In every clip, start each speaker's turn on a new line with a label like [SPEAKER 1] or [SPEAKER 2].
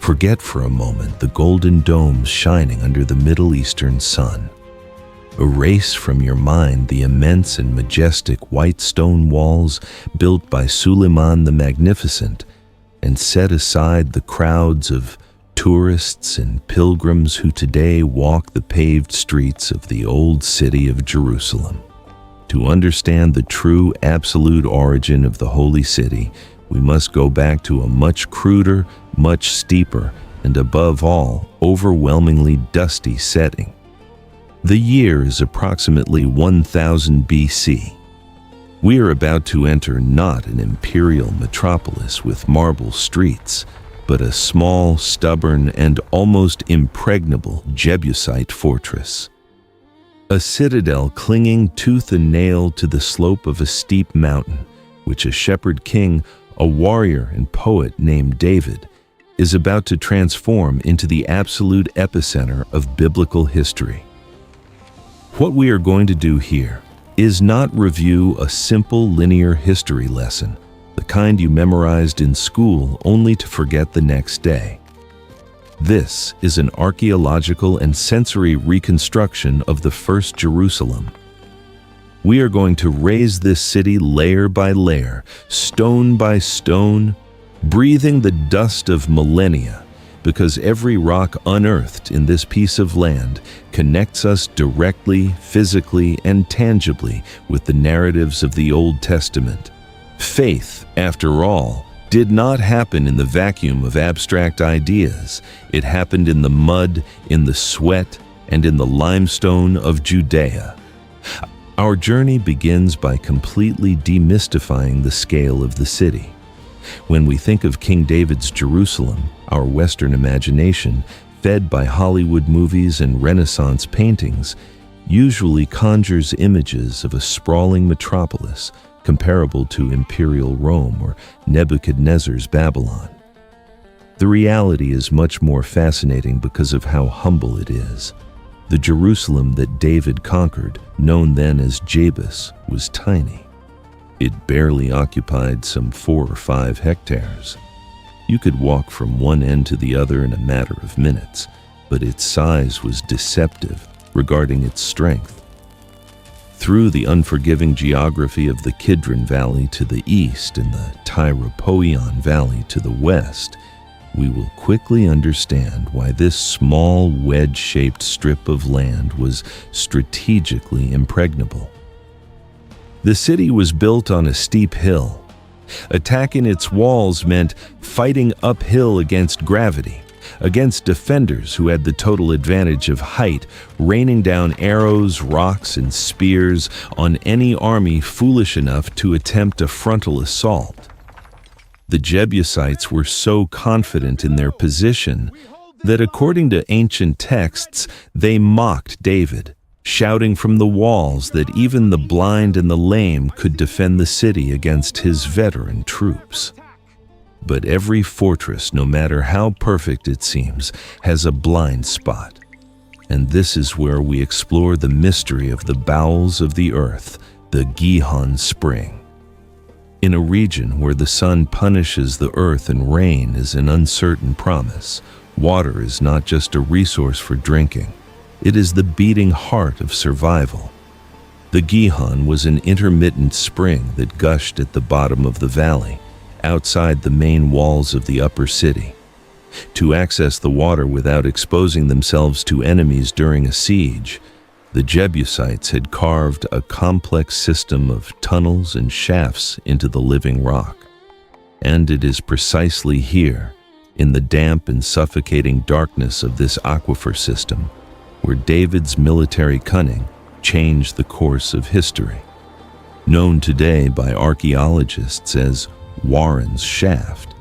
[SPEAKER 1] Forget for a moment the golden domes shining under the Middle Eastern sun. Erase from your mind the immense and majestic white stone walls built by Suleiman the Magnificent, and set aside the crowds of tourists and pilgrims who today walk the paved streets of the old city of Jerusalem. To understand the true absolute origin of the Holy City, we must go back to a much cruder, much steeper, and above all, overwhelmingly dusty setting. The year is approximately 1000 BC. We are about to enter not an imperial metropolis with marble streets, but a small, stubborn, and almost impregnable Jebusite fortress. A citadel clinging tooth and nail to the slope of a steep mountain, which a shepherd king, a warrior and poet named David, is about to transform into the absolute epicenter of biblical history. What we are going to do here is not review a simple linear history lesson, the kind you memorized in school only to forget the next day. This is an archaeological and sensory reconstruction of the first Jerusalem. We are going to raise this city layer by layer, stone by stone, breathing the dust of millennia, because every rock unearthed in this piece of land connects us directly, physically, and tangibly with the narratives of the Old Testament. Faith, after all, did not happen in the vacuum of abstract ideas. It happened in the mud, in the sweat, and in the limestone of Judea. Our journey begins by completely demystifying the scale of the city. When we think of King David's Jerusalem, our Western imagination, fed by Hollywood movies and Renaissance paintings, usually conjures images of a sprawling metropolis comparable to imperial Rome or Nebuchadnezzar's Babylon. The reality is much more fascinating because of how humble it is. The Jerusalem that David conquered, known then as Jebus, was tiny. It barely occupied some 4 or 5 hectares. You could walk from one end to the other in a matter of minutes, but its size was deceptive regarding its strength. Through the unforgiving geography of the Kidron Valley to the east and the Tyropoeon Valley to the west, we will quickly understand why this small wedge-shaped strip of land was strategically impregnable. The city was built on a steep hill. Attacking its walls meant fighting uphill against gravity, against defenders who had the total advantage of height, raining down arrows, rocks, and spears on any army foolish enough to attempt a frontal assault. The Jebusites were so confident in their position that, according to ancient texts, they mocked David, shouting from the walls that even the blind and the lame could defend the city against his veteran troops. But every fortress, no matter how perfect it seems, has a blind spot. And this is where we explore the mystery of the bowels of the earth, the Gihon Spring. In a region where the sun punishes the earth and rain is an uncertain promise, water is not just a resource for drinking. It is the beating heart of survival. The Gihon was an intermittent spring that gushed at the bottom of the valley, outside the main walls of the upper city. To access the water without exposing themselves to enemies during a siege, the Jebusites had carved a complex system of tunnels and shafts into the living rock. And it is precisely here, in the damp and suffocating darkness of this aquifer system, where David's military cunning changed the course of history. Known today by archaeologists as Warren's Shaft,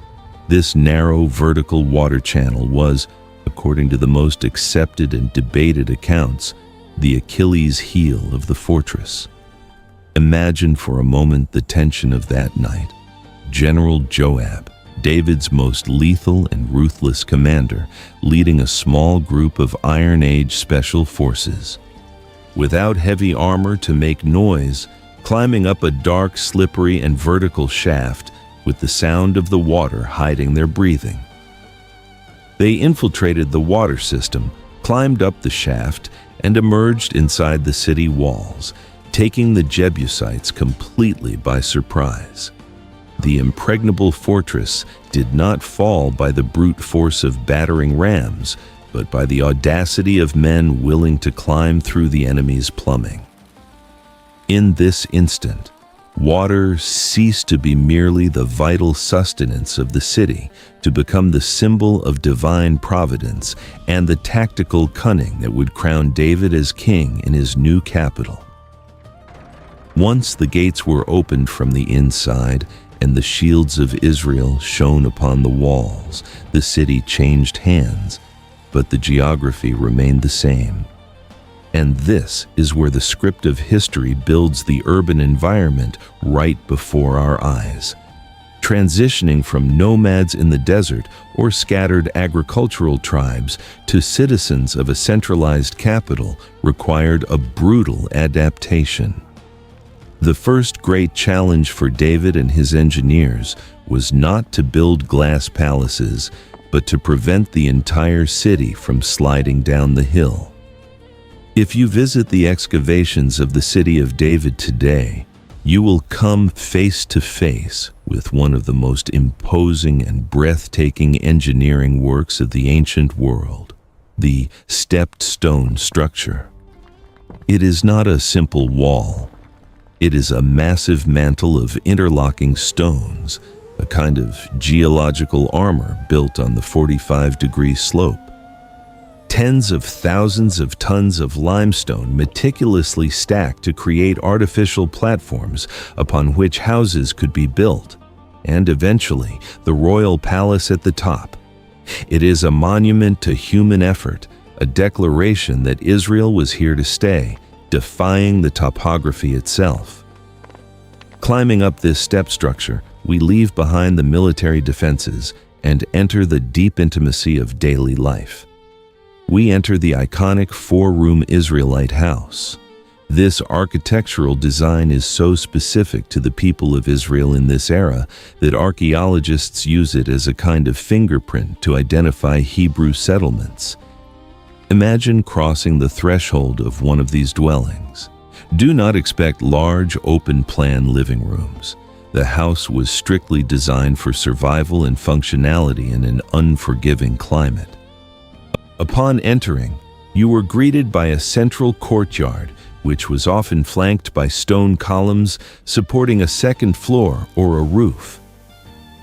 [SPEAKER 1] this narrow vertical water channel was, according to the most accepted and debated accounts, the Achilles heel of the fortress. Imagine for a moment the tension of that night. General Joab, David's most lethal and ruthless commander, leading a small group of Iron Age special forces. Without heavy armor to make noise, climbing up a dark, slippery, and vertical shaft with the sound of the water hiding their breathing. They infiltrated the water system, climbed up the shaft, and emerged inside the city walls, taking the Jebusites completely by surprise. The impregnable fortress did not fall by the brute force of battering rams, but by the audacity of men willing to climb through the enemy's plumbing. In this instant, water ceased to be merely the vital sustenance of the city to become the symbol of divine providence and the tactical cunning that would crown David as king in his new capital. Once the gates were opened from the inside and the shields of Israel shone upon the walls, the city changed hands, but the geography remained the same. And this is where the script of history builds the urban environment right before our eyes. Transitioning from nomads in the desert or scattered agricultural tribes to citizens of a centralized capital required a brutal adaptation. The first great challenge for David and his engineers was not to build glass palaces, but to prevent the entire city from sliding down the hill. If you visit the excavations of the city of David today, you will come face to face with one of the most imposing and breathtaking engineering works of the ancient world, the stepped stone structure. It is not a simple wall. It is a massive mantle of interlocking stones, a kind of geological armor built on the 45-degree slope. Tens of thousands of tons of limestone meticulously stacked to create artificial platforms upon which houses could be built, and eventually the royal palace at the top. It is a monument to human effort, a declaration that Israel was here to stay, defying the topography itself. Climbing up this step structure, we leave behind the military defenses and enter the deep intimacy of daily life. We enter the iconic four-room Israelite house. This architectural design is so specific to the people of Israel in this era that archaeologists use it as a kind of fingerprint to identify Hebrew settlements. Imagine crossing the threshold of one of these dwellings. Do not expect large, open-plan living rooms. The house was strictly designed for survival and functionality in an unforgiving climate. Upon entering, you were greeted by a central courtyard, which was often flanked by stone columns supporting a second floor or a roof.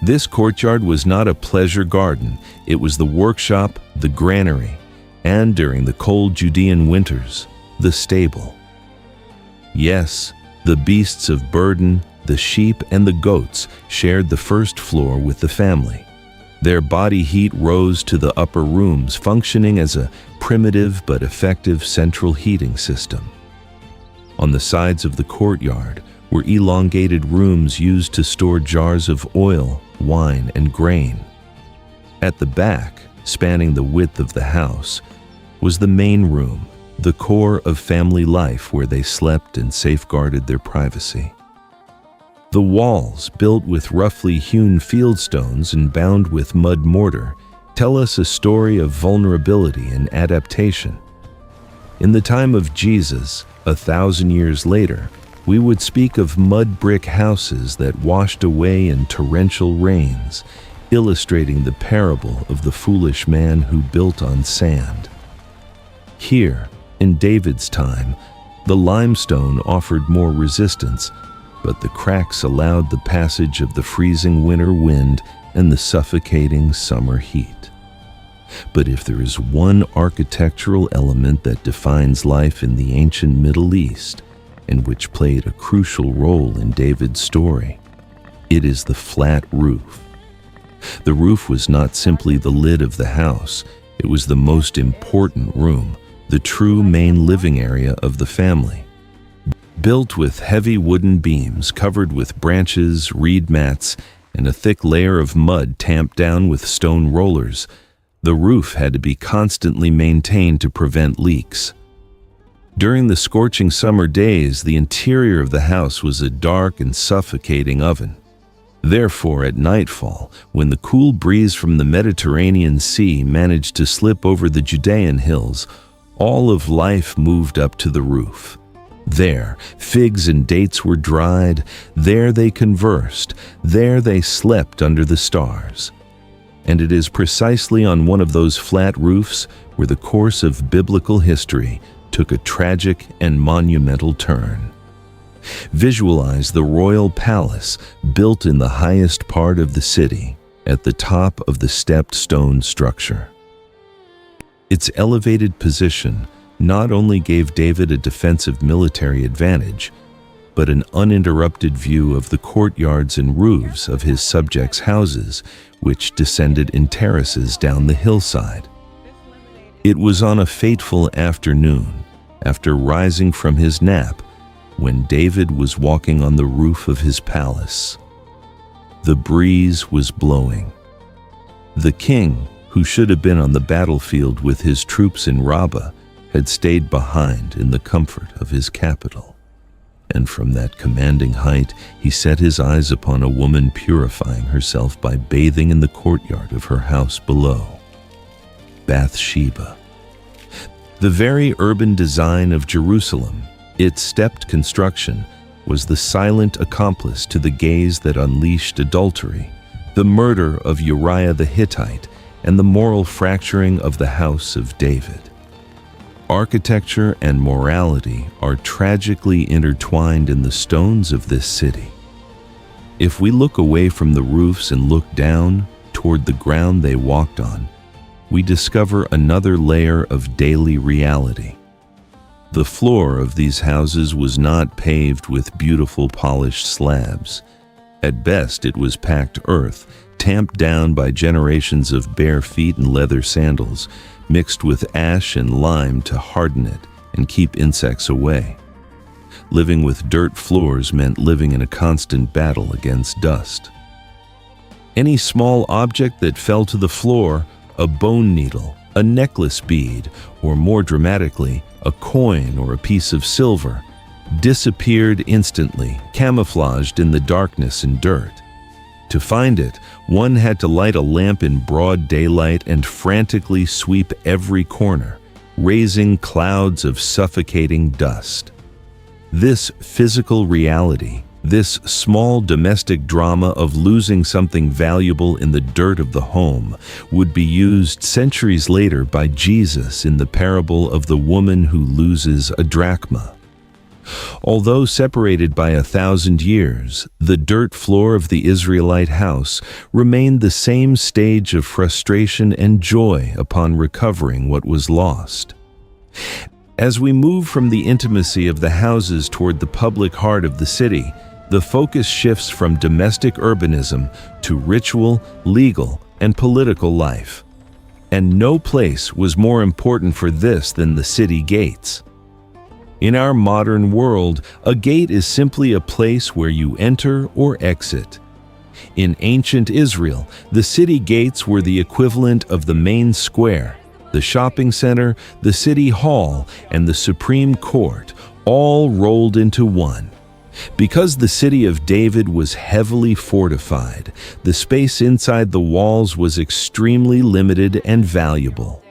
[SPEAKER 1] This courtyard was not a pleasure garden, it was the workshop, the granary, and during the cold Judean winters, the stable. Yes, the beasts of burden, the sheep and the goats shared the first floor with the family. Their body heat rose to the upper rooms, functioning as a primitive but effective central heating system. On the sides of the courtyard were elongated rooms used to store jars of oil, wine, and grain. At the back, spanning the width of the house, was the main room, the core of family life where they slept and safeguarded their privacy. The walls, built with roughly hewn fieldstones and bound with mud mortar, tell us a story of vulnerability and adaptation. In the time of Jesus, 1,000 years later, we would speak of mud brick houses that washed away in torrential rains, illustrating the parable of the foolish man who built on sand. Here, in David's time, the limestone offered more resistance, but the cracks allowed the passage of the freezing winter wind and the suffocating summer heat. But if there is one architectural element that defines life in the ancient Middle East, and which played a crucial role in David's story, it is the flat roof. The roof was not simply the lid of the house, it was the most important room, the true main living area of the family. Built with heavy wooden beams covered with branches, reed mats, and a thick layer of mud tamped down with stone rollers, the roof had to be constantly maintained to prevent leaks. During the scorching summer days, the interior of the house was a dark and suffocating oven. Therefore, at nightfall, when the cool breeze from the Mediterranean Sea managed to slip over the Judean hills, all of life moved up to the roof. There, figs and dates were dried. There they conversed. There they slept under the stars. And it is precisely on one of those flat roofs where the course of biblical history took a tragic and monumental turn. Visualize the royal palace built in the highest part of the city, at the top of the stepped stone structure. Its elevated position not only gave David a defensive military advantage, but an uninterrupted view of the courtyards and roofs of his subjects' houses, which descended in terraces down the hillside. It was on a fateful afternoon, after rising from his nap, when David was walking on the roof of his palace. The breeze was blowing. The king, who should have been on the battlefield with his troops in Rabbah, had stayed behind in the comfort of his capital. And from that commanding height, he set his eyes upon a woman purifying herself by bathing in the courtyard of her house below. Bathsheba. The very urban design of Jerusalem, its stepped construction, was the silent accomplice to the gaze that unleashed adultery, the murder of Uriah the Hittite, and the moral fracturing of the house of David. Architecture and morality are tragically intertwined in the stones of this city. If we look away from the roofs and look down toward the ground they walked on, we discover another layer of daily reality. The floor of these houses was not paved with beautiful polished slabs. At best, it was packed earth, tamped down by generations of bare feet and leather sandals, mixed with ash and lime to harden it and keep insects away. Living with dirt floors meant living in a constant battle against dust. Any small object that fell to the floor, a bone needle, a necklace bead, or more dramatically, a coin or a piece of silver, disappeared instantly, camouflaged in the darkness and dirt. To find it, one had to light a lamp in broad daylight and frantically sweep every corner, raising clouds of suffocating dust. This physical reality, this small domestic drama of losing something valuable in the dirt of the home, would be used centuries later by Jesus in the parable of the woman who loses a drachma. Although separated by 1,000 years, the dirt floor of the Israelite house remained the same stage of frustration and joy upon recovering what was lost. As we move from the intimacy of the houses toward the public heart of the city, the focus shifts from domestic urbanism to ritual, legal, and political life. And no place was more important for this than the city gates. In our modern world, a gate is simply a place where you enter or exit. In ancient Israel, the city gates were the equivalent of the main square, the shopping center, the city hall, and the Supreme Court, all rolled into one. Because the city of David was heavily fortified, the space inside the walls was extremely limited and valuable.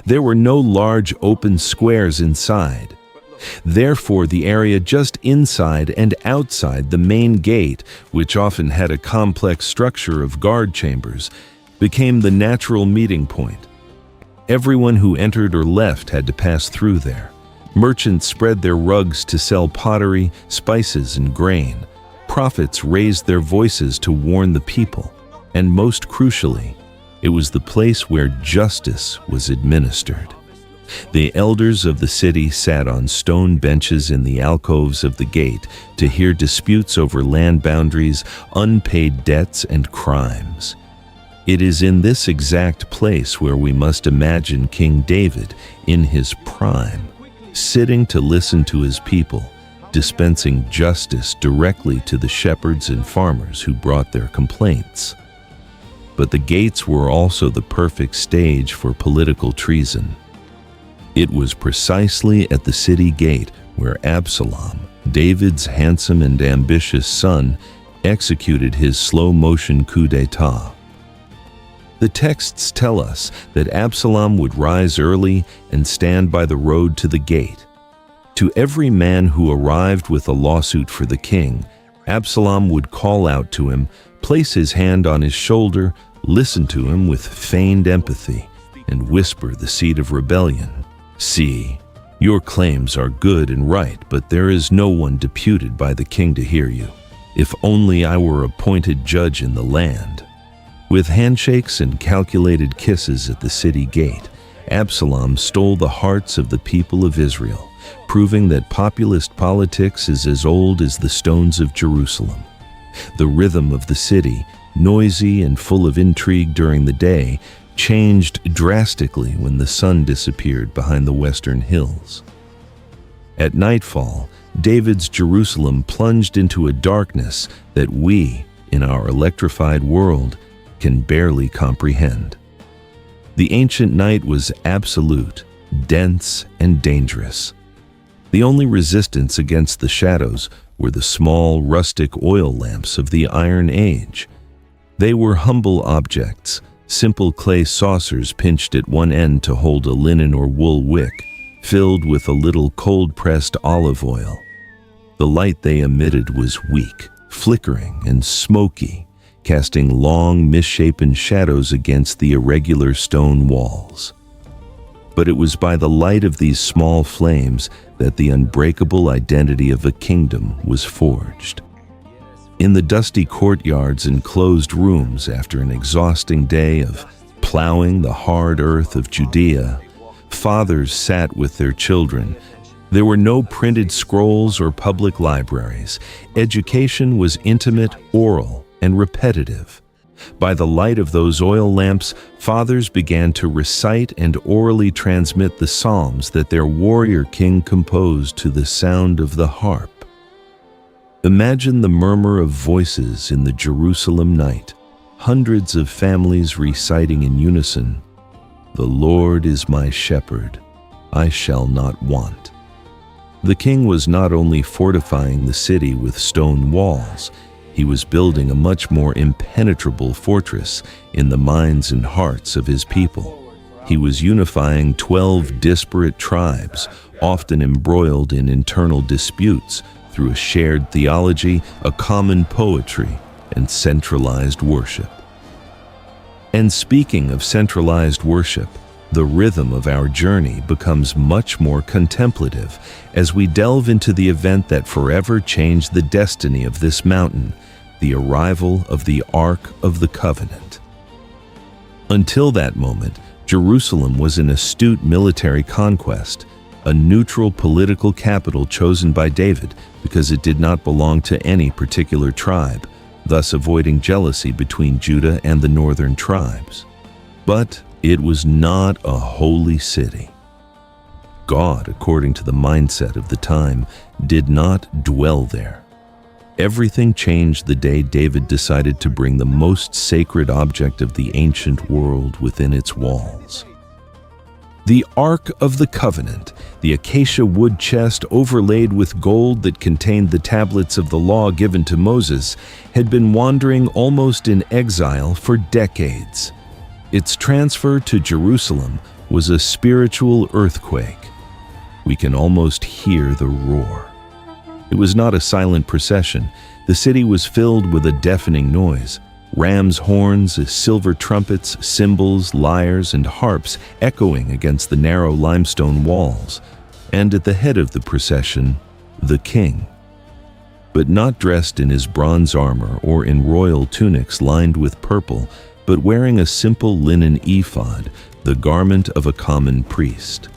[SPEAKER 1] There were no large open squares inside. Therefore, the area just inside and outside the main gate, which often had a complex structure of guard chambers, became the natural meeting point. Everyone who entered or left had to pass through there. Merchants spread their rugs to sell pottery, spices, and grain. Prophets raised their voices to warn the people. And most crucially, it was the place where justice was administered. The elders of the city sat on stone benches in the alcoves of the gate to hear disputes over land boundaries, unpaid debts, and crimes. It is in this exact place where we must imagine King David in his prime, sitting to listen to his people, dispensing justice directly to the shepherds and farmers who brought their complaints. But the gates were also the perfect stage for political treason. It was precisely at the city gate where Absalom, David's handsome and ambitious son, executed his slow-motion coup d'etat. The texts tell us that Absalom would rise early and stand by the road to the gate. To every man who arrived with a lawsuit for the king, Absalom would call out to him, place his hand on his shoulder, listen to him with feigned empathy, and whisper the seed of rebellion. "See, your claims are good and right, but there is no one deputed by the king to hear you. If only I were appointed judge in the land." With handshakes and calculated kisses at the city gate, Absalom stole the hearts of the people of Israel, proving that populist politics is as old as the stones of Jerusalem. The rhythm of the city, noisy and full of intrigue during the day, changed drastically when the sun disappeared behind the western hills. At nightfall, David's Jerusalem plunged into a darkness that we, in our electrified world, can barely comprehend. The ancient night was absolute, dense, and dangerous. The only resistance against the shadows were the small, rustic oil lamps of the Iron Age. They were humble objects, simple clay saucers pinched at one end to hold a linen or wool wick, filled with a little cold-pressed olive oil. The light they emitted was weak, flickering, and smoky, casting long, misshapen shadows against the irregular stone walls. But it was by the light of these small flames that the unbreakable identity of a kingdom was forged. In the dusty courtyards and closed rooms after an exhausting day of plowing the hard earth of Judea, fathers sat with their children. There were no printed scrolls or public libraries. Education was intimate, oral, and repetitive. By the light of those oil lamps, fathers began to recite and orally transmit the psalms that their warrior king composed to the sound of the harp. Imagine the murmur of voices in the Jerusalem night, hundreds of families reciting in unison, "The Lord is my shepherd, I shall not want." The king was not only fortifying the city with stone walls, he was building a much more impenetrable fortress in the minds and hearts of his people. He was unifying 12 disparate tribes, often embroiled in internal disputes, through a shared theology, a common poetry, and centralized worship. And speaking of centralized worship, the rhythm of our journey becomes much more contemplative as we delve into the event that forever changed the destiny of this mountain, the arrival of the Ark of the Covenant. Until that moment, Jerusalem was an astute military conquest, a neutral political capital chosen by David because it did not belong to any particular tribe, thus avoiding jealousy between Judah and the northern tribes. But it was not a holy city. God, according to the mindset of the time, did not dwell there. Everything changed the day David decided to bring the most sacred object of the ancient world within its walls. The Ark of the Covenant, the acacia wood chest overlaid with gold that contained the tablets of the law given to Moses, had been wandering almost in exile for decades. Its transfer to Jerusalem was a spiritual earthquake. We can almost hear the roar. It was not a silent procession. The city was filled with a deafening noise. Ram's horns, silver trumpets, cymbals, lyres, and harps echoing against the narrow limestone walls. And at the head of the procession, the king. But not dressed in his bronze armor or in royal tunics lined with purple, but wearing a simple linen ephod, the garment of a common priest.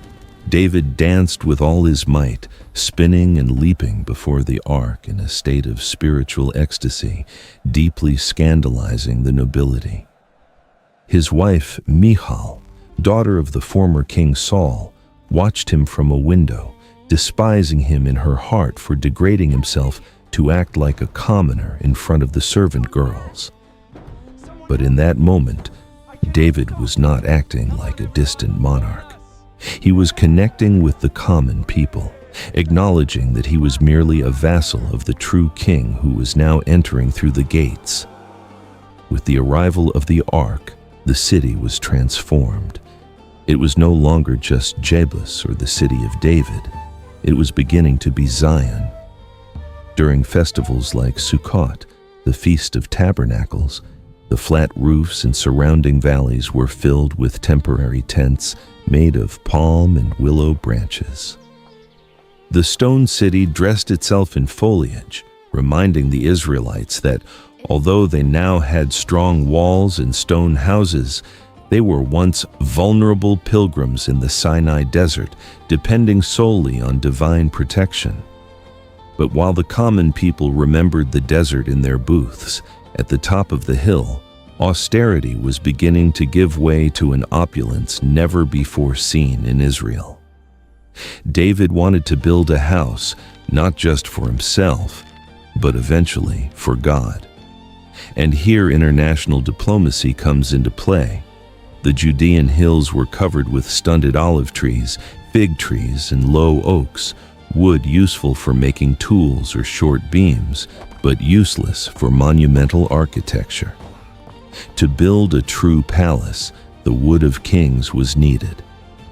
[SPEAKER 1] David danced with all his might, spinning and leaping before the ark in a state of spiritual ecstasy, deeply scandalizing the nobility. His wife, Michal, daughter of the former King Saul, watched him from a window, despising him in her heart for degrading himself to act like a commoner in front of the servant girls. But in that moment, David was not acting like a distant monarch. He was connecting with the common people, acknowledging that he was merely a vassal of the true king who was now entering through the gates. With the arrival of the ark, the city was transformed. It was no longer just Jebus or the city of David. It was beginning to be Zion. During festivals like Sukkot, the Feast of Tabernacles, the flat roofs and surrounding valleys were filled with temporary tents made of palm and willow branches. The stone city dressed itself in foliage, reminding the Israelites that although they now had strong walls and stone houses, they were once vulnerable pilgrims in the Sinai desert, depending solely on divine protection. But while the common people remembered the desert in their booths, at the top of the hill, austerity was beginning to give way to an opulence never before seen in Israel. David wanted to build a house, not just for himself, but eventually for God. And here international diplomacy comes into play. The Judean hills were covered with stunted olive trees, fig trees, and low oaks, wood useful for making tools or short beams, but useless for monumental architecture. To build a true palace, the wood of kings was needed,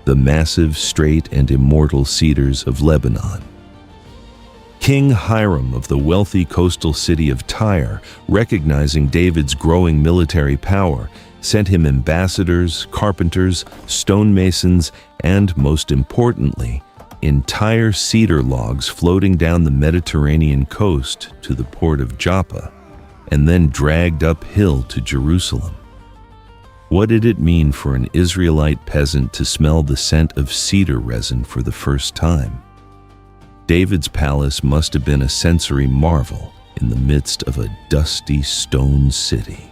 [SPEAKER 1] the massive, straight, and immortal cedars of Lebanon. King Hiram of the wealthy coastal city of Tyre, recognizing David's growing military power, sent him ambassadors, carpenters, stonemasons, and, most importantly, entire cedar logs floating down the Mediterranean coast to the port of Joppa, and then dragged uphill to Jerusalem. What did it mean for an Israelite peasant to smell the scent of cedar resin for the first time? David's palace must have been a sensory marvel in the midst of a dusty stone city.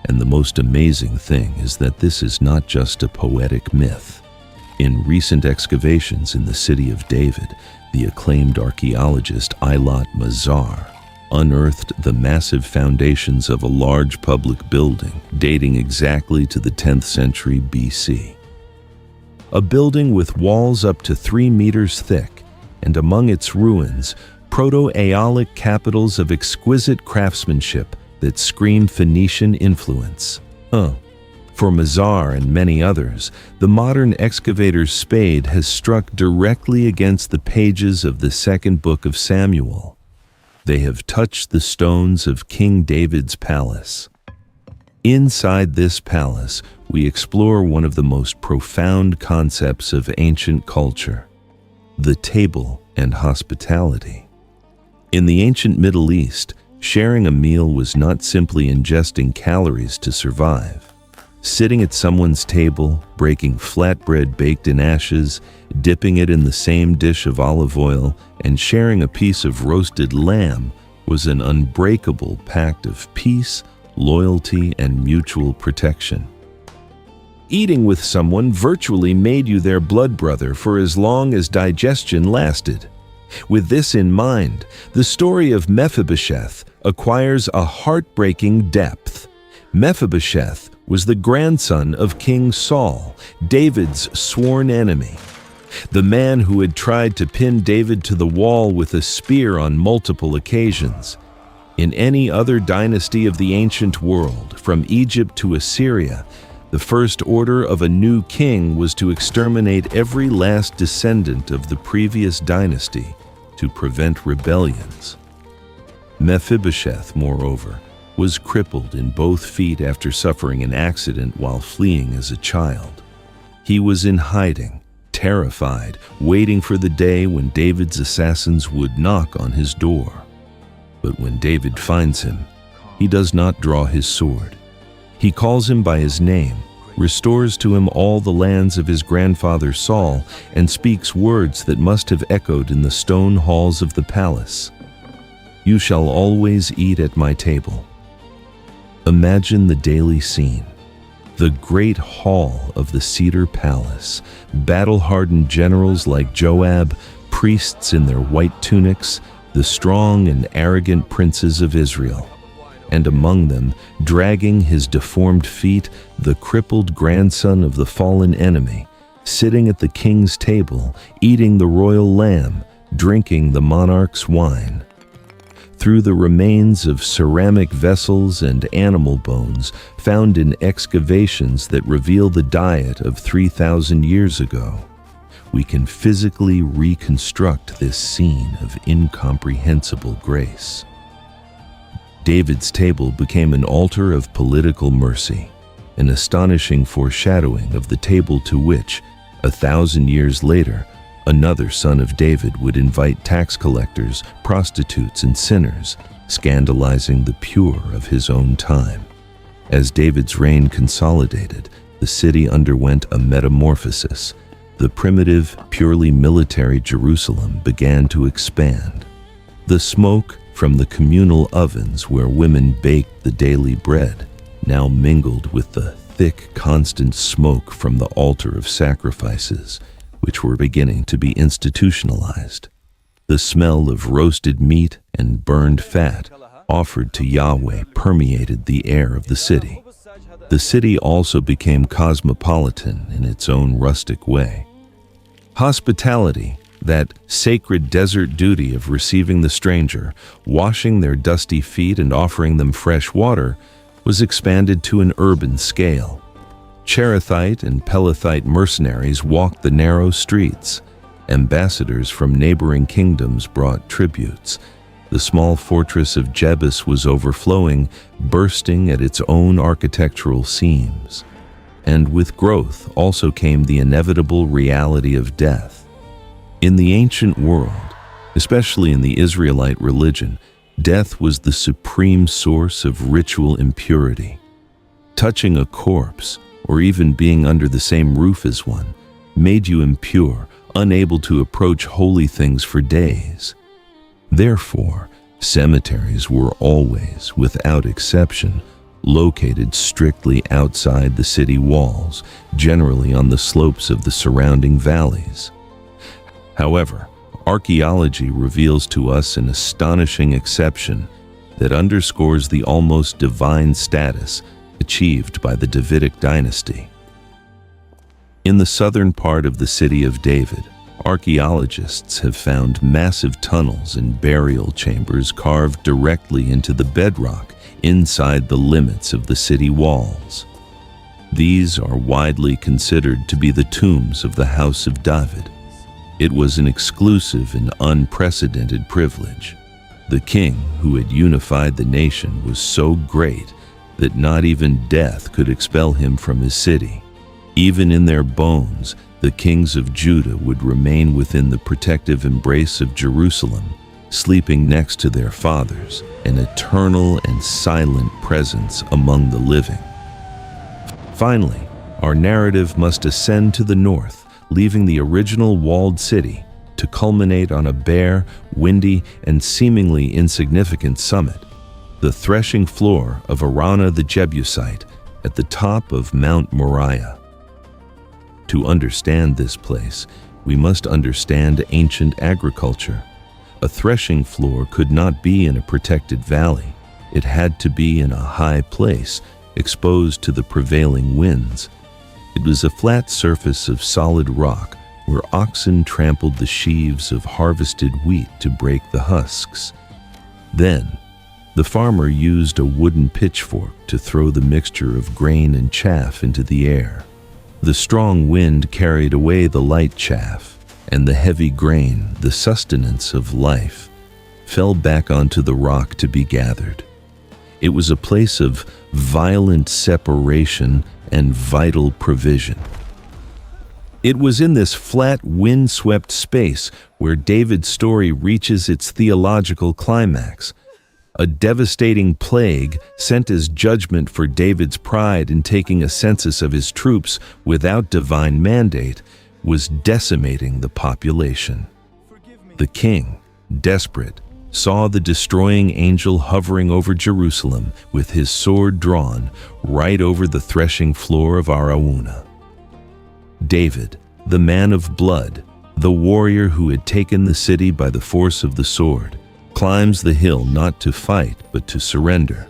[SPEAKER 1] And the most amazing thing is that this is not just a poetic myth. In recent excavations in the city of David, the acclaimed archaeologist Eilat Mazar unearthed the massive foundations of a large public building dating exactly to the 10th century BC. A building with walls up to 3 meters thick, and among its ruins, Proto-Aeolic capitals of exquisite craftsmanship that scream Phoenician influence. For Mazar and many others, the modern excavator's spade has struck directly against the pages of the second book of Samuel. They have touched the stones of King David's palace. Inside this palace, we explore one of the most profound concepts of ancient culture: the table and hospitality. In the ancient Middle East, sharing a meal was not simply ingesting calories to survive. Sitting at someone's table, breaking flatbread baked in ashes, dipping it in the same dish of olive oil, and sharing a piece of roasted lamb was an unbreakable pact of peace, loyalty, and mutual protection. Eating with someone virtually made you their blood brother for as long as digestion lasted. With this in mind, the story of Mephibosheth acquires a heartbreaking depth. Mephibosheth was the grandson of King Saul, David's sworn enemy. The man who had tried to pin David to the wall with a spear on multiple occasions. In any other dynasty of the ancient world, from Egypt to Assyria, the first order of a new king was to exterminate every last descendant of the previous dynasty to prevent rebellions. Mephibosheth, moreover, was crippled in both feet after suffering an accident while fleeing as a child. He was in hiding, terrified, waiting for the day when David's assassins would knock on his door. But when David finds him, he does not draw his sword. He calls him by his name, restores to him all the lands of his grandfather Saul, and speaks words that must have echoed in the stone halls of the palace. "You shall always eat at my table." Imagine the daily scene. The great hall of the Cedar Palace, battle-hardened generals like Joab, priests in their white tunics, the strong and arrogant princes of Israel. And among them, dragging his deformed feet, the crippled grandson of the fallen enemy, sitting at the king's table, eating the royal lamb, drinking the monarch's wine. Through the remains of ceramic vessels and animal bones found in excavations that reveal the diet of 3,000 years ago, we can physically reconstruct this scene of incomprehensible grace. David's table became an altar of political mercy, an astonishing foreshadowing of the table to which, 1,000 years later, another son of David would invite tax collectors, prostitutes, and sinners, scandalizing the pure of his own time. As David's reign consolidated, the city underwent a metamorphosis. The primitive, purely military Jerusalem began to expand. The smoke from the communal ovens where women baked the daily bread now mingled with the thick, constant smoke from the altar of sacrifices, which were beginning to be institutionalized. The smell of roasted meat and burned fat offered to Yahweh permeated the air of the city. The city also became cosmopolitan in its own rustic way. Hospitality, that sacred desert duty of receiving the stranger, washing their dusty feet and offering them fresh water, was expanded to an urban scale. Cherethite and Pelathite mercenaries walked the narrow streets. Ambassadors from neighboring kingdoms brought tributes. The small fortress of Jebus was overflowing, bursting at its own architectural seams. And with growth also came the inevitable reality of death. In the ancient world, especially in the Israelite religion, death was the supreme source of ritual impurity. Touching a corpse, or even being under the same roof as one, made you impure, unable to approach holy things for days. Therefore, cemeteries were always, without exception, located strictly outside the city walls, generally on the slopes of the surrounding valleys. However, archaeology reveals to us an astonishing exception that underscores the almost divine status achieved by the Davidic dynasty. In the southern part of the city of David, archaeologists have found massive tunnels and burial chambers carved directly into the bedrock inside the limits of the city walls. These are widely considered to be the tombs of the House of David. It was an exclusive and unprecedented privilege. The king who had unified the nation was so great that not even death could expel him from his city. Even in their bones, the kings of Judah would remain within the protective embrace of Jerusalem, sleeping next to their fathers, an eternal and silent presence among the living. Finally, our narrative must ascend to the north, leaving the original walled city to culminate on a bare, windy, and seemingly insignificant summit, the threshing floor of Araunah the Jebusite at the top of Mount Moriah. To understand this place, we must understand ancient agriculture. A threshing floor could not be in a protected valley. It had to be in a high place, exposed to the prevailing winds. It was a flat surface of solid rock where oxen trampled the sheaves of harvested wheat to break the husks. Then, the farmer used a wooden pitchfork to throw the mixture of grain and chaff into the air. The strong wind carried away the light chaff, and the heavy grain, the sustenance of life, fell back onto the rock to be gathered. It was a place of violent separation and vital provision. It was in this flat, wind-swept space where David's story reaches its theological climax. A devastating plague sent as judgment for David's pride in taking a census of his troops without divine mandate was decimating the population. The king, desperate, saw the destroying angel hovering over Jerusalem with his sword drawn right over the threshing floor of Araunah. David, the man of blood, the warrior who had taken the city by the force of the sword, climbs the hill not to fight but to surrender.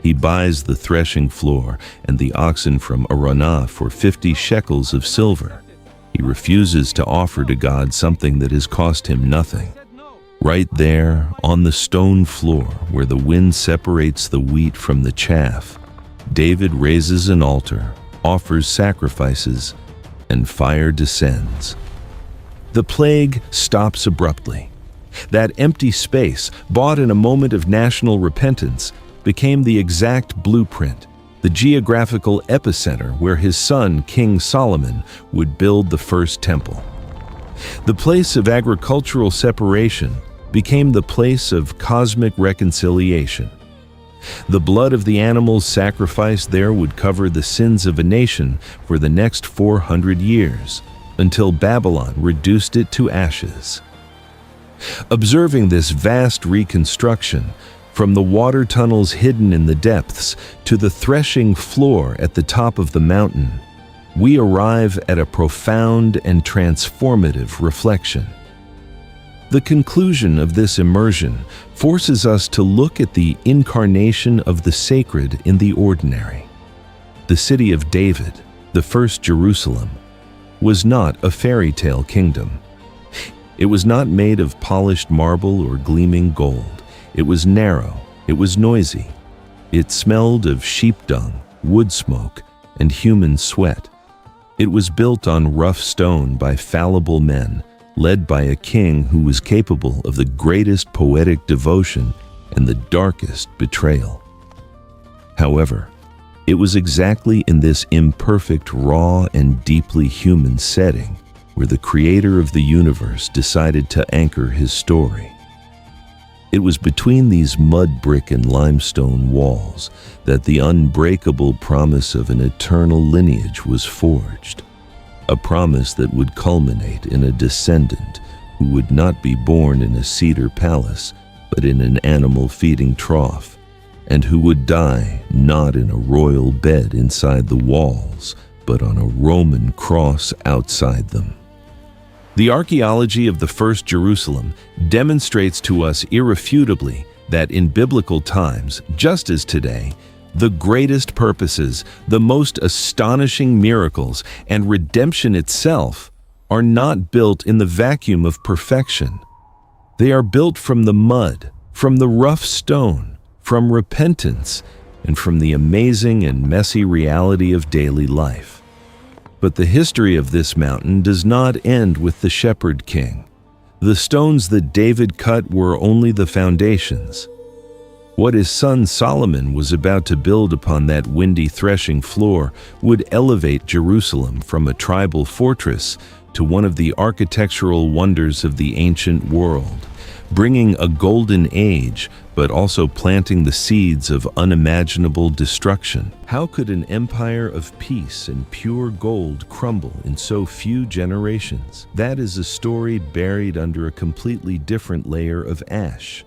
[SPEAKER 1] He buys the threshing floor and the oxen from Araunah for 50 shekels of silver. He refuses to offer to God something that has cost him nothing. Right there, on the stone floor where the wind separates the wheat from the chaff, David raises an altar, offers sacrifices, and fire descends. The plague stops abruptly. That empty space, bought in a moment of national repentance, became the exact blueprint, the geographical epicenter where his son, King Solomon, would build the first temple. The place of agricultural separation became the place of cosmic reconciliation. The blood of the animals sacrificed there would cover the sins of a nation for the next 400 years, until Babylon reduced it to ashes. Observing this vast reconstruction, from the water tunnels hidden in the depths to the threshing floor at the top of the mountain, we arrive at a profound and transformative reflection. The conclusion of this immersion forces us to look at the incarnation of the sacred in the ordinary. The city of David, the first Jerusalem, was not a fairy tale kingdom. It was not made of polished marble or gleaming gold. It was narrow, it was noisy. It smelled of sheep dung, wood smoke, and human sweat. It was built on rough stone by fallible men, led by a king who was capable of the greatest poetic devotion and the darkest betrayal. However, it was exactly in this imperfect, raw, and deeply human setting where the creator of the universe decided to anchor his story. It was between these mud brick and limestone walls that the unbreakable promise of an eternal lineage was forged. A promise that would culminate in a descendant who would not be born in a cedar palace, but in an animal feeding trough, and who would die not in a royal bed inside the walls, but on a Roman cross outside them. The archaeology of the first Jerusalem demonstrates to us irrefutably that in biblical times, just as today, the greatest purposes, the most astonishing miracles, and redemption itself are not built in the vacuum of perfection. They are built from the mud, from the rough stone, from repentance, and from the amazing and messy reality of daily life. But the history of this mountain does not end with the shepherd king. The stones that David cut were only the foundations. What his son Solomon was about to build upon that windy threshing floor would elevate Jerusalem from a tribal fortress to one of the architectural wonders of the ancient world, bringing a golden age, but also planting the seeds of unimaginable destruction. How could an empire of peace and pure gold crumble in so few generations? That is a story buried under a completely different layer of ash.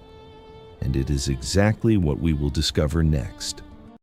[SPEAKER 1] And it is exactly what we will discover next.